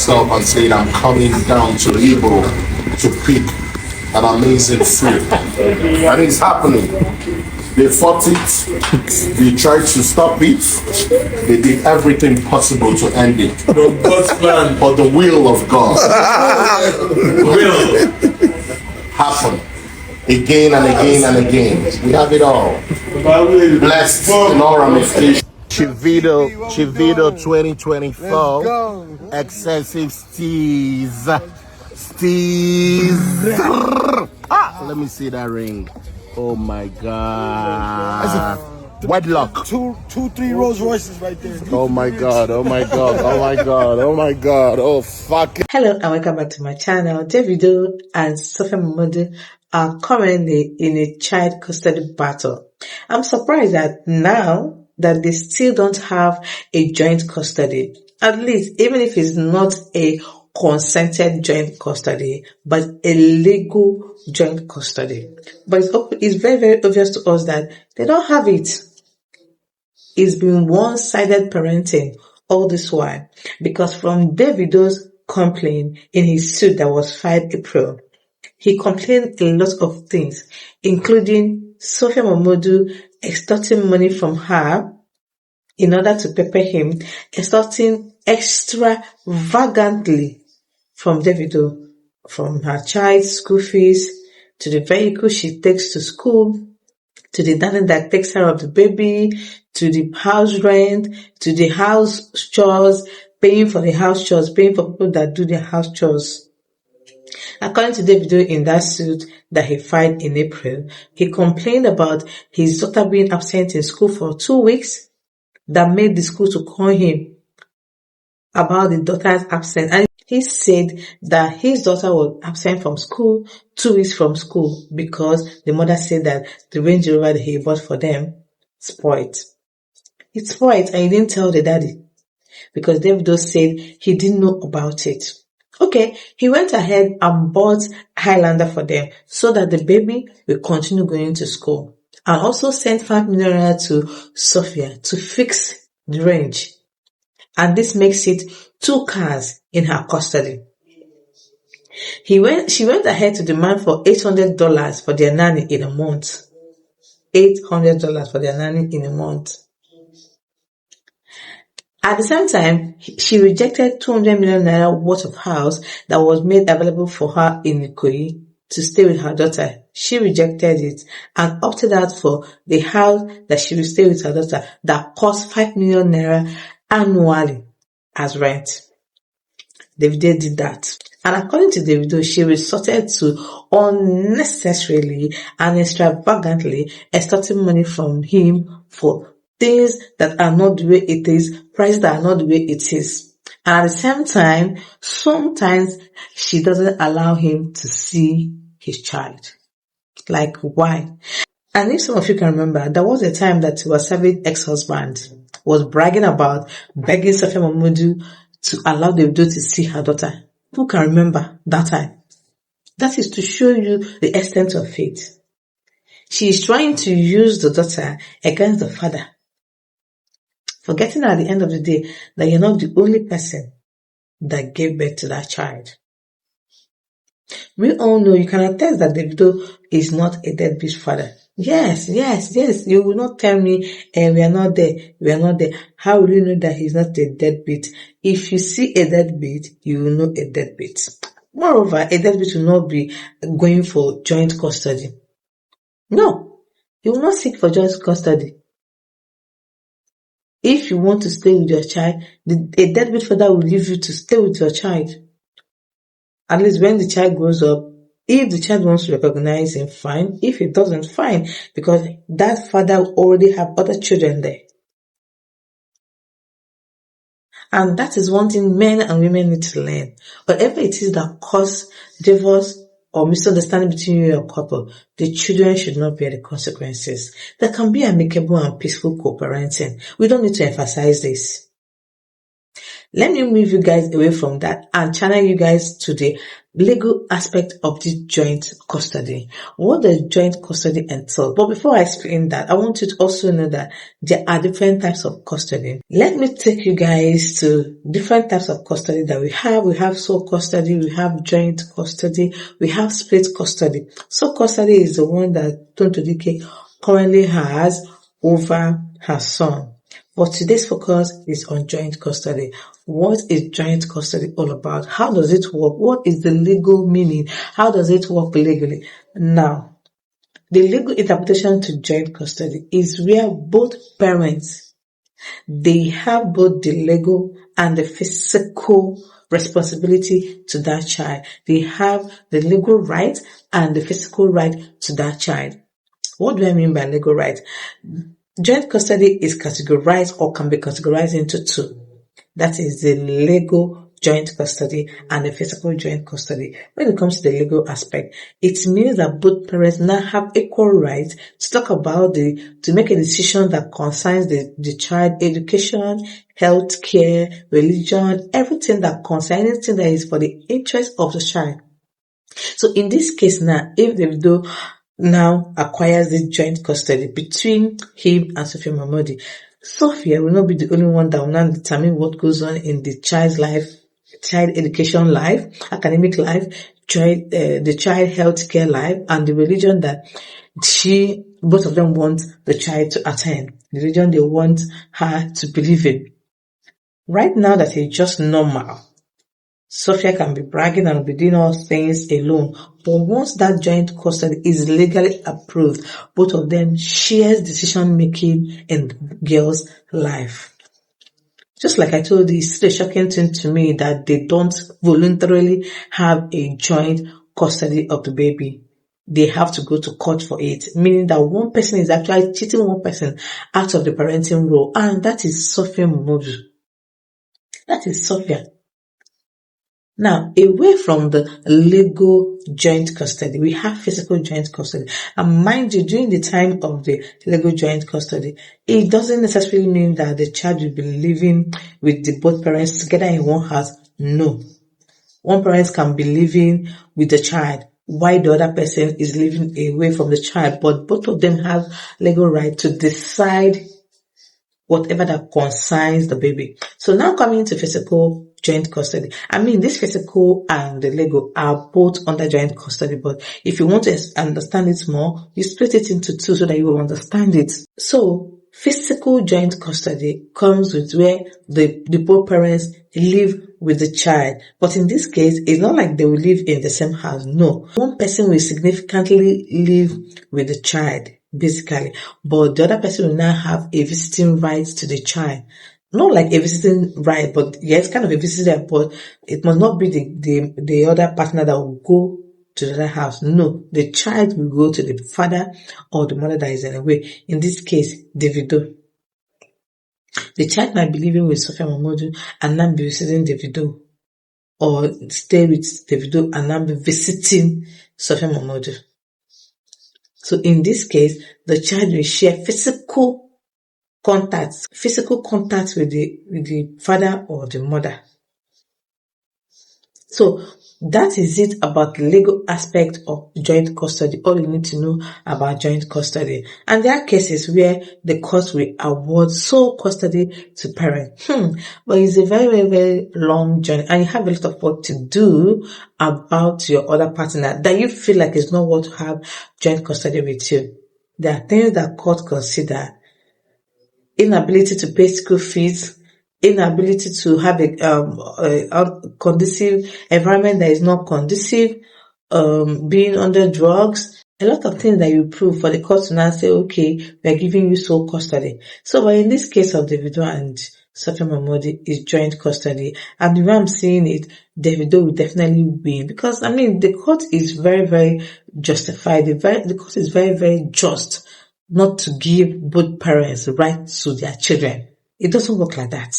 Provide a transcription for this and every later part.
himself and said, I'm coming down to Igbo to pick an amazing fruit. And it's happening. They fought it. They tried to stop it. They did everything possible to end it. But the will of God will happen again and again and again. We have it all. Blessed in all ramifications. Chivido 2024. Excessive steez. Let me see that ring. Oh my God. Wedlock. Two, 3 Rolls Royces right there. Oh my God. Oh my God. Oh my God. Oh my God. Oh fuck. Hello and welcome back to my channel. Davido and Sophia Momodu are currently in a child custody battle. I'm surprised that now that they still don't have a joint custody. At least, even if it's not a consented joint custody, but a legal joint custody. But it's very, very obvious to us that they don't have it. It's been one-sided parenting all this while, because from Davido's complaint in his suit that was filed April, he complained a lot of things, including Sophia Momodu extorting money from her in order to pepper him, extorting extravagantly from Davido, from her child's school fees, to the vehicle she takes to school, to the nanny that takes care of the baby, to the house rent, to the house chores, paying for the house chores, paying for people that do their house chores. According to Davido in that suit that he filed in April, he complained about his daughter being absent in school for 2 weeks, that made the school to call him about the daughter's absence. And he said that his daughter was absent from school 2 weeks from school because the mother said that the Range Rover that he bought for them spoiled. It's spoiled and he didn't tell the daddy because Davido said he didn't know about it. Okay, he went ahead and bought Highlander for them so that the baby will continue going to school, and also sent 5 million naira to Sophia to fix the range. And this makes it 2 cars in her custody. She went ahead to demand for $800 for their nanny in a month. $800 for their nanny in a month. At the same time, she rejected 200 million naira worth of house that was made available for her in Ikoyi to stay with her daughter. She rejected it and opted out for the house that she will stay with her daughter that cost 5 million naira annually as rent. Davido did that. And according to Davido, she resorted to unnecessarily and extravagantly extorting money from him for things that are not the way it is, prices that are not the way it is. And at the same time, sometimes she doesn't allow him to see his child. Like, why? And if some of you can remember, there was a time that her savage ex-husband was bragging about begging Sophia Momodu to allow Davido to see her daughter. Who can remember that time? That is to show you the extent of faith. She is trying to use the daughter against the father, forgetting at the end of the day that you're not the only person that gave birth to that child. We all know, you can attest that Davido is not a deadbeat father. Yes. You will not tell me, we are not there. How will you know that he's not a deadbeat? If you see a deadbeat, you will know a deadbeat. Moreover, a deadbeat will not be going for joint custody. No, he will not seek for joint custody. If you want to stay with your child, a deadbeat father will leave you to stay with your child. At least when the child grows up, if the child wants to recognize him, fine. If it doesn't, fine. Because that father will already have other children there. And that is one thing men and women need to learn. Whatever it is that causes divorce or misunderstanding between you and your couple, the children should not bear the consequences. There can be amicable and peaceful co-parenting. We don't need to emphasize this. Let me move you guys away from that and channel you guys to the legal aspect of this joint custody. What does joint custody entail? But before I explain that, I want you to also know that there are different types of custody. Let me take you guys to different types of custody that we have. We have sole custody, we have joint custody, we have split custody. Sole custody is the one that Tonto Dike currently has over her son. But today's focus is on joint custody. What is joint custody all about? How does it work? What is the legal meaning? How does it work legally? Now, the legal interpretation to joint custody is where both parents, they have both the legal and the physical responsibility to that child. They have the legal right and the physical right to that child. What do I mean by legal right? Joint custody is categorized or can be categorized into two. That is the legal joint custody and the physical joint custody. When it comes to the legal aspect, it means that both parents now have equal rights to talk about to make a decision that concerns the child education, health care, religion, everything that concerns anything that is for the interest of the child. So in this case now, if Davido now acquires the joint custody between him and Sophia Mahmoudi, Sophia will not be the only one that will now determine what goes on in the child's life, child education life, academic life, the child health care life, and the religion that both of them want the child to attend, the religion they want her to believe in. Right now that is just normal. Sophia can be bragging and be doing all things alone. But once that joint custody is legally approved, both of them shares decision making in the girl's life. Just like I told you, it's a shocking thing to me that they don't voluntarily have a joint custody of the baby. They have to go to court for it, meaning that one person is actually cheating one person out of the parenting role, and that is Sophia Momodu. That is Sophia. Now, away from the legal joint custody, we have physical joint custody. And mind you, during the time of the legal joint custody, it doesn't necessarily mean that the child will be living with the both parents together in one house. No. One parent can be living with the child while the other person is living away from the child, but both of them have legal right to decide whatever that concerns the baby. So now coming to physical joint custody. I mean, this physical and the legal are both under joint custody, but if you want to understand it more, you split it into two so that you will understand it. So physical joint custody comes with where the both parents live with the child. But in this case, it's not like they will live in the same house. No. One person will significantly live with the child, basically, but the other person will now have a visiting right to the child. Not like a visiting right, but yes, kind of a visiting right, but it must not be the other partner that will go to the other house. No, the child will go to the father or the mother that is in a way. In this case, Davido. The child might be living with Sophia Mahmoudi and now be visiting Davido, or stay with Davido and now be visiting Sophia Mahmoudi. So in this case, the child will share physical contact with the father or the mother. So that is it about the legal aspect of joint custody. All you need to know about joint custody. And there are cases where the court will award sole custody to parents. But it's a very, very, very long journey, and you have a lot of work to do about your other partner that you feel like is not what to have joint custody with you. There are things that court consider: inability to pay school fees, inability to have a conducive environment that is not conducive, being under drugs, a lot of things that you prove for the court to now say, okay, we are giving you sole custody. So, but in this case of Davido and Sophia Mahmoudi is joint custody, and the way I'm seeing it, Davido will definitely win, because I mean the court is very, very justified. The court is very, very just not to give both parents rights to their children. It doesn't work like that.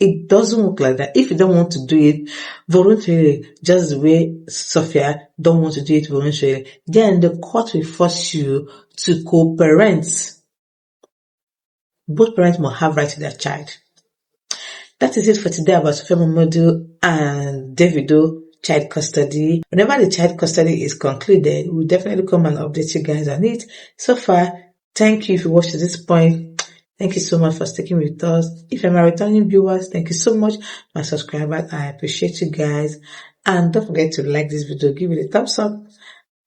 It doesn't work like that. If you don't want to do it voluntarily, just the way Sophia don't want to do it voluntarily, then the court will force you to co-parent. Both parents must have right to their child. That is it for today about Chioma and Davido child custody. Whenever the child custody is concluded, we'll definitely come and update you guys on it. So far, thank you if you watched to this point. Thank you so much for sticking with us. If you're my returning viewers, thank you so much. My subscribers, I appreciate you guys. And don't forget to like this video, give it a thumbs up,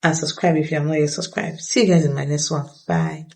and subscribe if you are not yet subscribed. See you guys in my next one. Bye.